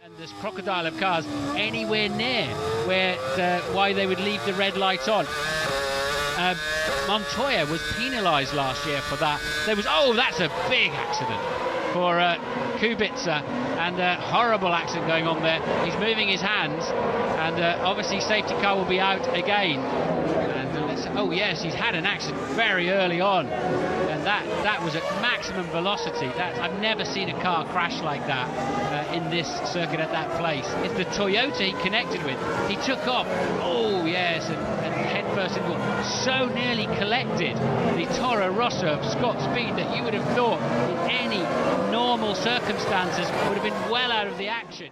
And this crocodile of cars anywhere near where why they would leave the red lights on. Montoya was penalised last year for that. That's a big accident for Kubica, and a horrible accident going on there. He's moving his hands, and obviously safety car will be out again. And oh yes, he's had an accident very early on, and that was at maximum velocity. I've never seen a car crash like that in this circuit at that place. It's the Toyota he connected with. He took off, oh yes, and headfirst into it. So nearly collected the Toro Rosso of Scott Speed that you would have thought in any normal circumstances would have been well out of the action.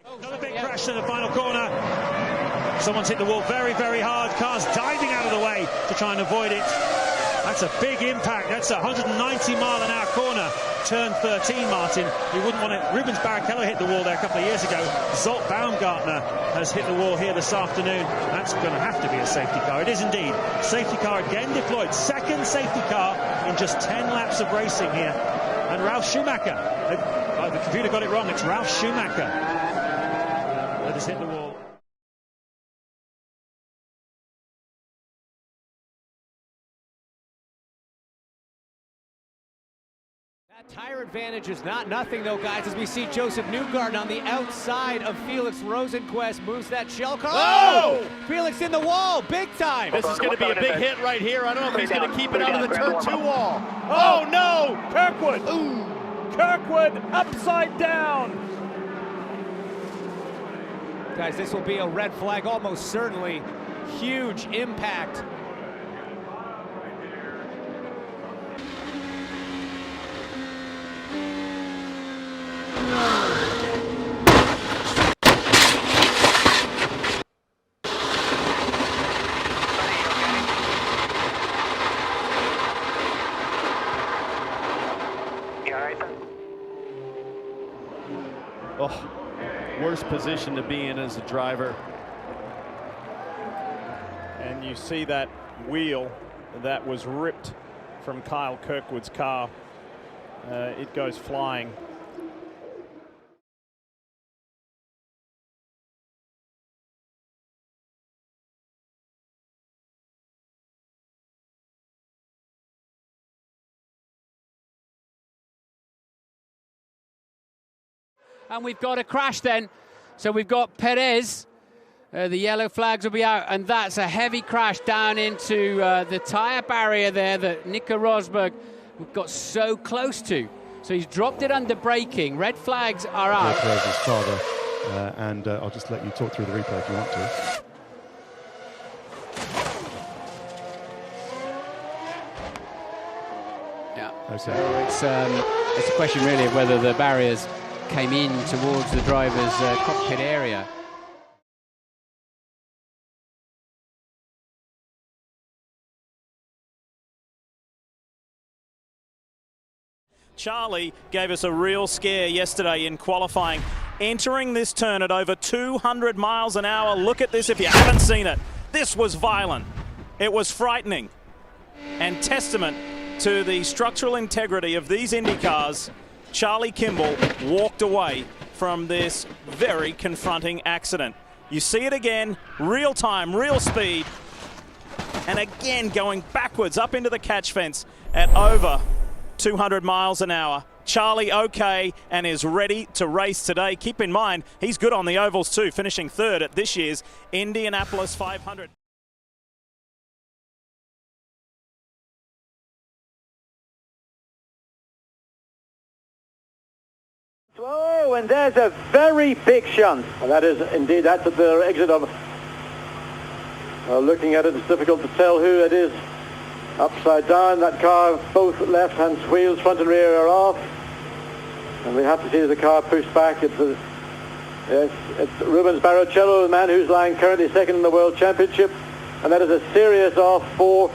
Another big crash in the final corner. Someone's hit the wall very, very hard. Cars diving out of the way to try and avoid it. That's a big impact. That's a 190-mile-an-hour corner. Turn 13, Martin. You wouldn't want it. Rubens Barrichello hit the wall there a couple of years ago. Zolt Baumgartner has hit the wall here this afternoon. That's going to have to be a safety car. It is indeed. Safety car again deployed. Second safety car in just 10 laps of racing here. And Ralf Schumacher. The computer got it wrong. It's Ralf Schumacher that has hit the wall. That tire advantage is not nothing, though, guys, as we see Joseph Newgarden on the outside of Felix Rosenqvist. Moves that shell car. Oh! Felix in the wall, big time. This is going to be a big hit right here. I don't know if he's going to keep it out of the turn 2 wall. Oh, no! Kirkwood! Ooh! Kirkwood upside down! Guys, this will be a red flag, almost certainly. Huge impact. Oh, worst position to be in as a driver. And you see that wheel that was ripped from Kyle Kirkwood's car. It goes flying. And we've got a crash then. So we've got Perez. The yellow flags will be out, and that's a heavy crash down into the tyre barrier there that Nico Rosberg got so close to. So he's dropped it under braking. Red flags are out. Perez's father, and I'll just let you talk through the replay if you want to. Yeah. Okay. So it's a question really of whether the barriers came in towards the driver's cockpit area. Charlie gave us a real scare yesterday in qualifying, entering this turn at over 200 miles an hour. Look at this if you haven't seen it. This was violent. It was frightening and testament to the structural integrity of these Indy cars. Charlie Kimball walked away from this very confronting accident. You see it again, real time, real speed, and again going backwards up into the catch fence at over 200 miles an hour. Charlie okay and is ready to race today. Keep in mind, he's good on the ovals too, finishing third at this year's Indianapolis 500. Oh, and there's a very big shunt. And that is indeed, that's at the exit of... looking at it, it's difficult to tell who it is. Upside down, that car, both left-hand wheels, front and rear, are off. And we have to see the car pushed back. It's Rubens Barrichello, the man who's lying currently second in the World Championship. And that is a serious off for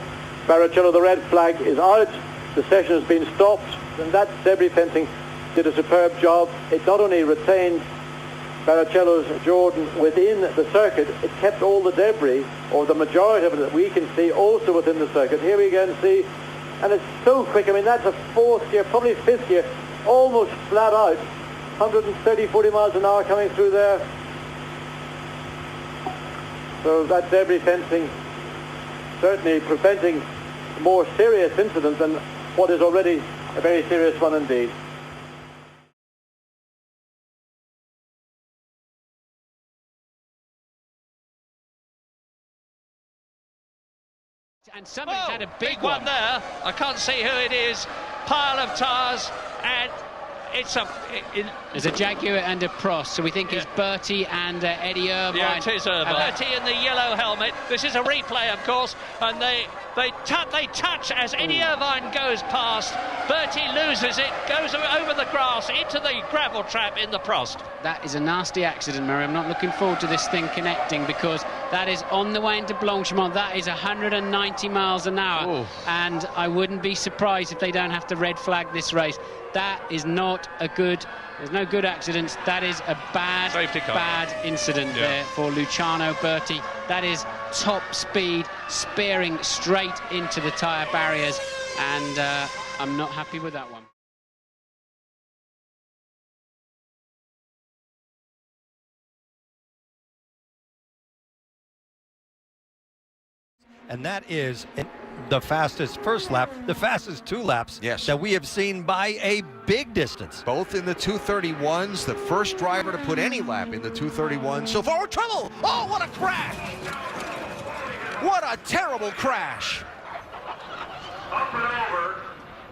Barrichello. The red flag is out. The session has been stopped. And that debris fencing did a superb job. It not only retained Barrichello's Jordan within the circuit, it kept all the debris, or the majority of it that we can see, also within the circuit. Here we again see, and it's so quick. I mean, that's a fourth gear, probably fifth gear, almost flat out. 130, 40 miles an hour coming through there. So that debris fencing certainly preventing more serious incidents than what is already a very serious one indeed. And somebody's had a big one there. I can't see who it is. Pile of tires, and it's there's a Jaguar and a Prost, so we think it's Bertie and Eddie Irvine. Yeah, it is Irvine. Bertie in the yellow helmet. This is a replay, of course, and they touch as Eddie Irvine goes past. Bertie loses it, goes over the grass into the gravel trap in the Prost. That is a nasty accident, Murray. I'm not looking forward to this thing connecting, because that is on the way into Blanchimont. That is 190 miles an hour. Ooh. And I wouldn't be surprised if they don't have to red flag this race. That is not a good, there's no good accidents. That is a bad incident there for Luciano Berti. That is top speed, spearing straight into the tyre barriers, and I'm not happy with that one. And that is the fastest first lap, the fastest 2 laps that we have seen by a big distance. Both in the 231s, the first driver to put any lap in the 231. So forward trouble. Oh, what a crash. What a terrible crash. Up and over,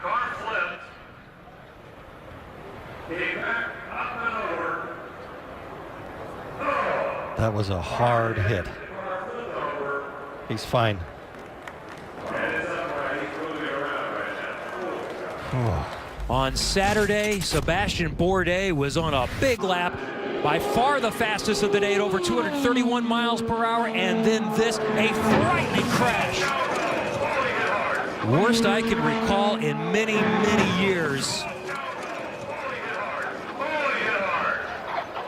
car flipped. Came back, up and over. Oh. That was a hard hit. He's fine. On Saturday, Sebastian Bourdais was on a big lap, by far the fastest of the day at over 231 miles per hour, and then this, a frightening crash. Worst I can recall in many, many years.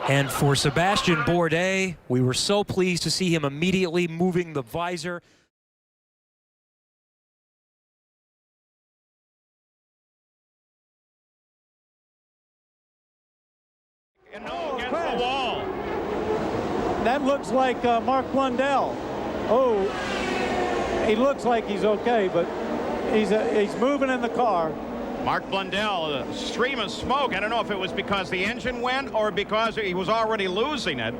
And for Sebastian Bourdais, we were so pleased to see him immediately moving the visor. And no, against the wall. That looks like Mark Blundell. Oh, he looks like he's okay, but he's moving in the car. Mark Blundell, a stream of smoke. I don't know if it was because the engine went or because he was already losing it.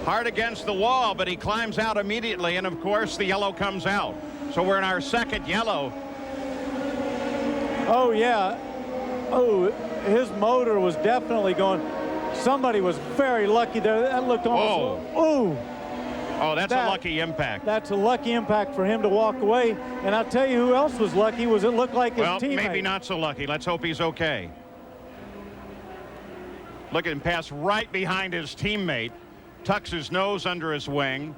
Hard against the wall, but he climbs out immediately, and of course the yellow comes out. So we're in our second yellow. Oh, yeah. Oh, his motor was definitely going. Somebody was very lucky there. That looked almost. Oh. Oh, that's a lucky impact. That's a lucky impact for him to walk away. And I'll tell you who else was lucky. Was it looked like his teammate. Well, maybe not so lucky. Let's hope he's okay. Look at him pass right behind his teammate. Tucks his nose under his wing.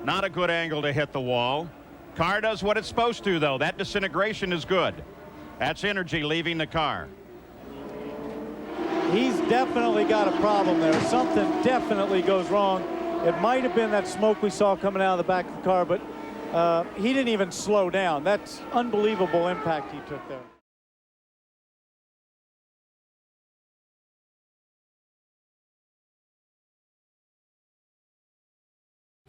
Not a good angle to hit the wall. Car does what it's supposed to, though. That disintegration is good. That's energy leaving the car. He's definitely got a problem there. Something definitely goes wrong. It might have been that smoke we saw coming out of the back of the car, but he didn't even slow down. That's unbelievable impact he took there.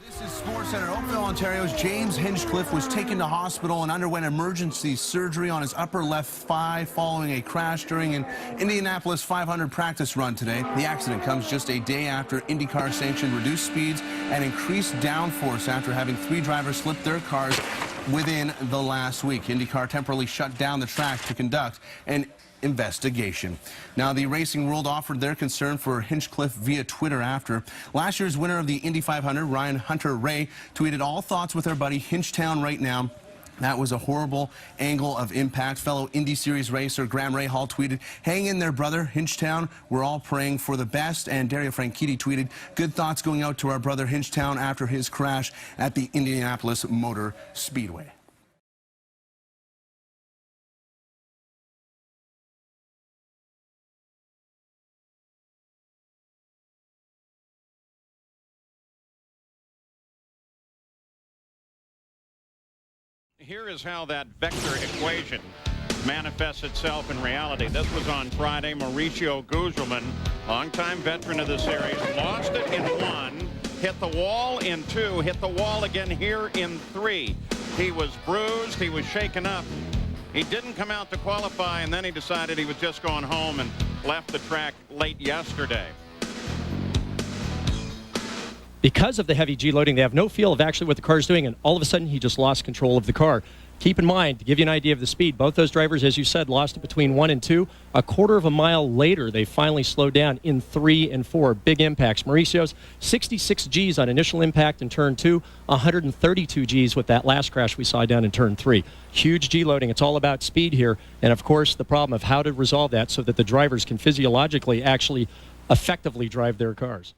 This is SportsCenter. Oakville, Ontario's James Hinchcliffe was taken to hospital and underwent emergency surgery on his upper left thigh following a crash during an Indianapolis 500 practice run today. The accident comes just a day after IndyCar sanctioned reduced speeds and increased downforce after having 3 drivers slip their cars within the last week. IndyCar temporarily shut down the track to conduct an investigation. Now, the racing world offered their concern for Hinchcliffe via Twitter after. Last year's winner of the Indy 500, Ryan Hunter-Reay, tweeted, "All thoughts with our buddy Hinchtown right now. That was a horrible angle of impact." Fellow Indy Series racer Graham Rahal tweeted, "Hang in there, brother. Hinchtown, we're all praying for the best." And Dario Franchitti tweeted, "Good thoughts going out to our brother Hinchtown after his crash at the Indianapolis Motor Speedway." here is how that vector equation manifests itself in reality. This was on Friday. Mauricio Gugelmin, longtime veteran of the series, lost it in 1, hit the wall in 2, hit the wall again here in 3. He was bruised, he was shaken up. He didn't come out to qualify, and then he decided he was just going home and left the track late yesterday. Because of the heavy G loading, they have no feel of actually what the car is doing, and all of a sudden he just lost control of the car. Keep in mind, to give you an idea of the speed, both those drivers, as you said, lost it between 1 and 2. A quarter of a mile later, they finally slowed down in 3 and 4. Big impacts. Mauricio's 66 Gs on initial impact in turn 2, 132 Gs with that last crash we saw down in turn 3. Huge G loading. It's all about speed here, and of course the problem of how to resolve that so that the drivers can physiologically actually effectively drive their cars.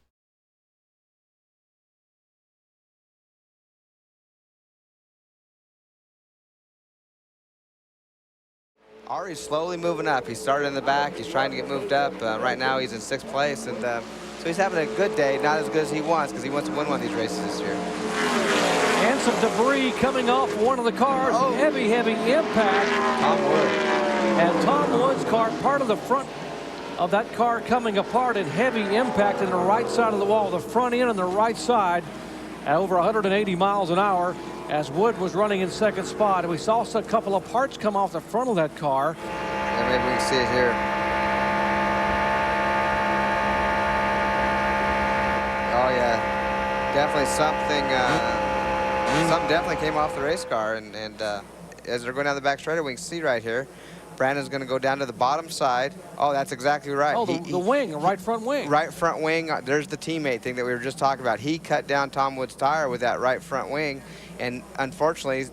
Ari's slowly moving up. He started in the back. He's trying to get moved up. Right now he's in 6th place, and so he's having a good day. Not as good as he wants, because he wants to win one of these races this year. And some debris coming off one of the cars. Oh. Heavy impact. Tom Wood. And Tom Wood's car, part of the front of that car coming apart, and heavy impact in the right side of the wall. The front end on the right side at over 180 miles an hour. As Wood was running in 2nd spot. And we saw a couple of parts come off the front of that car. Yeah, maybe we can see it here. Oh, yeah. Definitely something, something definitely came off the race car. And as they're going down the back straightaway, we can see right here, Brandon's going to go down to the bottom side. Oh, that's exactly right. Oh, the wing, right front wing. Right front wing. There's the teammate thing that we were just talking about. He cut down Tom Wood's tire with that right front wing. And unfortunately,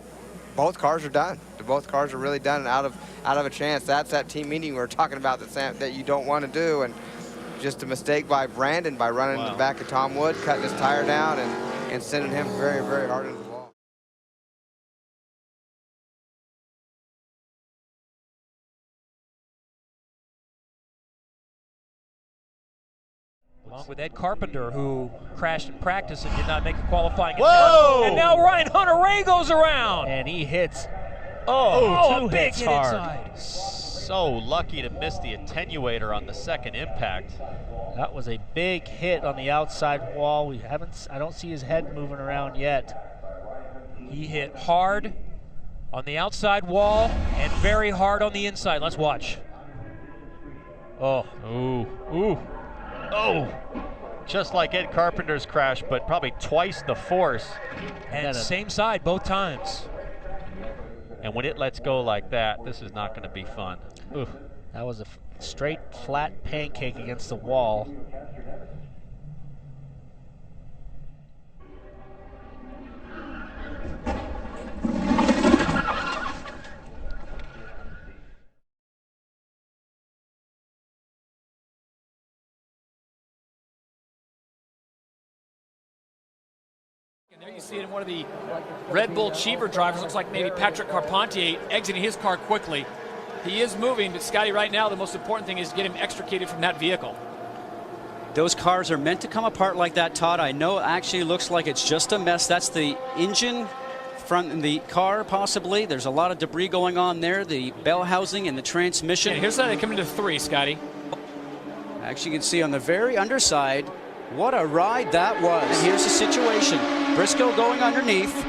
both cars are done. Both cars are really done and out of a chance. That's that team meeting we were talking about that you don't want to do. And just a mistake by Brandon by running into the back of Tom Wood, cutting his tire down and sending him very, very hard into the wall. Along with Ed Carpenter, who crashed in practice and did not make a qualifying. Whoa! And now Ryan Hunter-Reay goes around. And he hits. Oh, two a big hits hit hard. inside. So lucky to miss the attenuator on the 2nd impact. That was a big hit on the outside wall. I don't see his head moving around yet. He hit hard on the outside wall and very hard on the inside. Let's watch. Oh. Ooh. Oh, just like Ed Carpenter's crash, but probably twice the force. And same side both times. And when it lets go like that, this is not going to be fun. Ooh. That was a straight, flat pancake against the wall. And there you see it in one of the Red Bull Cheever drivers. Looks like maybe Patrick Carpentier exiting his car quickly. He is moving, but Scotty, right now the most important thing is to get him extricated from that vehicle. Those cars are meant to come apart like that, Todd. I know it actually looks like it's just a mess. That's the engine front in the car, possibly. There's a lot of debris going on there, the bell housing and the transmission. And here's how they come into 3, Scotty. Actually, you can see on the very underside, what a ride that was. And here's the situation. Briscoe going underneath.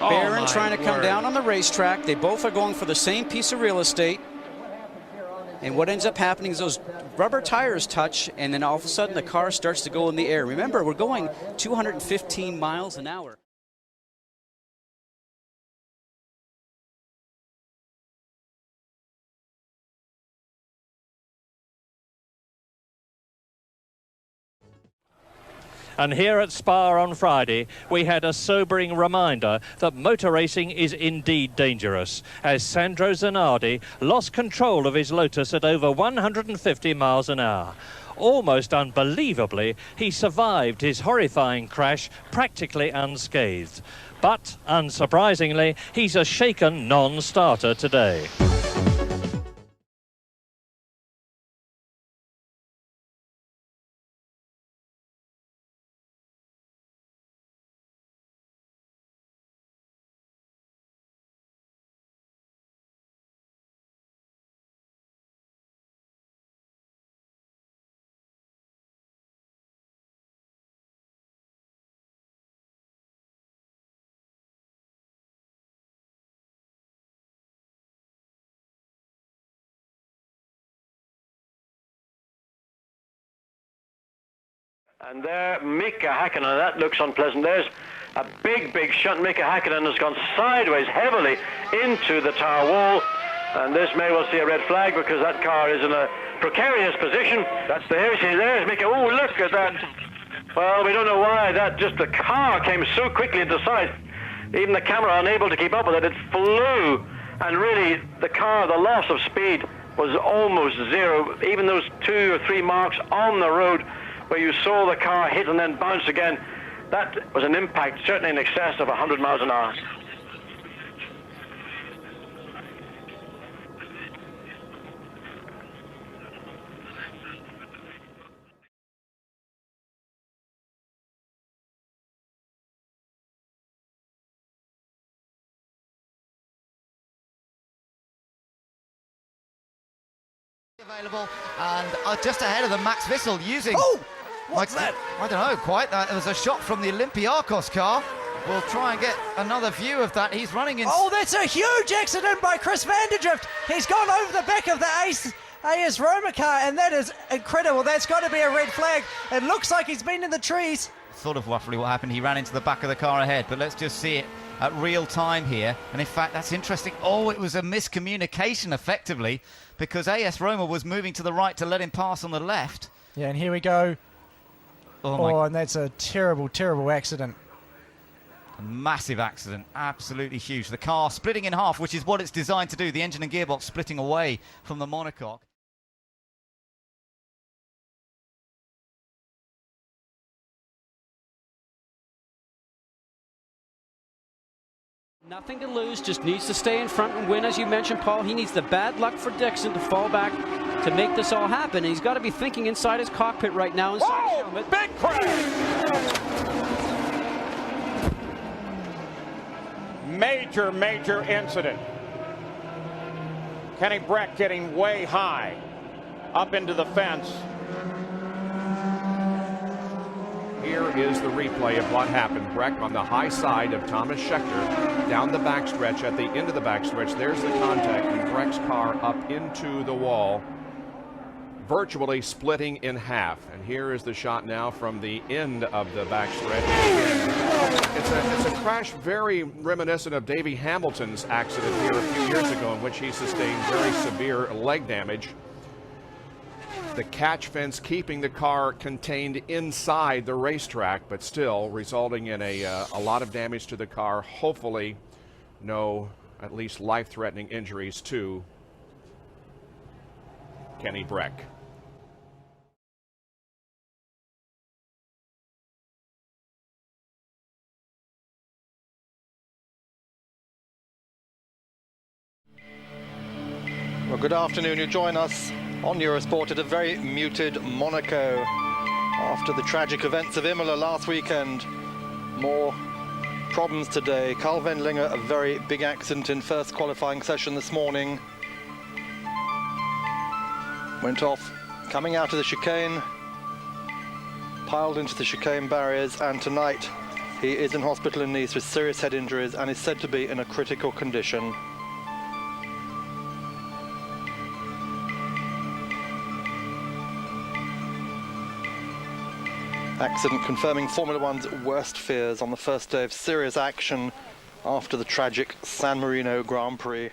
Barron trying to come down on the racetrack. They both are going for the same piece of real estate. And what ends up happening is those rubber tires touch, and then all of a sudden the car starts to go in the air. Remember, we're going 215 miles an hour. And here at Spa on Friday, we had a sobering reminder that motor racing is indeed dangerous, as Sandro Zanardi lost control of his Lotus at over 150 miles an hour. Almost unbelievably, he survived his horrifying crash practically unscathed. But, unsurprisingly, he's a shaken non-starter today. And there, Mika Häkkinen, that looks unpleasant. There's a big shunt. Mika Häkkinen has gone sideways heavily into the tyre wall. And this may well see a red flag because that car is in a precarious position. That's there's Mika. Oh, look at that. Well, we don't know why the car came so quickly into sight. Even the camera unable to keep up with it. It flew. And really, the loss of speed was almost zero. Even those 2 or 3 marks on the road where you saw the car hit and then bounce again, that was an impact certainly in excess of 100 miles an hour. Available and just ahead of them, Max Wissel using. Oh, what's that? I don't know quite. It was a shot from the Olympiakos car. We'll try and get another view of that. He's running in. Oh, that's a huge accident by Chris van der Drift. He's gone over the back of the AS Roma car, and that is incredible. That's got to be a red flag. It looks like he's been in the trees. Sort of roughly what happened. He ran into the back of the car ahead, but let's just see it at real time here. And in fact, that's interesting. Oh, it was a miscommunication effectively, because AS Roma was moving to the right to let him pass on the left. Yeah, and here we go. Oh, and that's a terrible, terrible accident. A massive accident, absolutely huge. The car splitting in half, which is what it's designed to do. The engine and gearbox splitting away from the monocoque. Nothing to lose, just needs to stay in front and win, as you mentioned, Paul. He needs the bad luck for Dixon to fall back to make this all happen. And he's got to be thinking inside his cockpit right now. Whoa! Big crash! Major incident. Kenny Breck getting way high up into the fence. Here is the replay of what happened. Breck on the high side of Thomas Scheckter down the backstretch. At the end of the backstretch, there's the contact, and Breck's car up into the wall, virtually splitting in half. And here is the shot now from the end of the backstretch. It's a crash very reminiscent of Davey Hamilton's accident here a few years ago, in which he sustained very severe leg damage. The catch fence keeping the car contained inside the racetrack, but still resulting in a lot of damage to the car. Hopefully no, at least life-threatening injuries to Kenny Breck. Well, good afternoon. You join us on Eurosport at a very muted Monaco after the tragic events of Imola last weekend. More problems today. Carl Wendlinger, a very big accident in first qualifying session this morning. Went off coming out of the chicane, piled into the chicane barriers, and tonight he is in hospital in Nice with serious head injuries and is said to be in a critical condition. Accident confirming Formula One's worst fears on the first day of serious action after the tragic San Marino Grand Prix.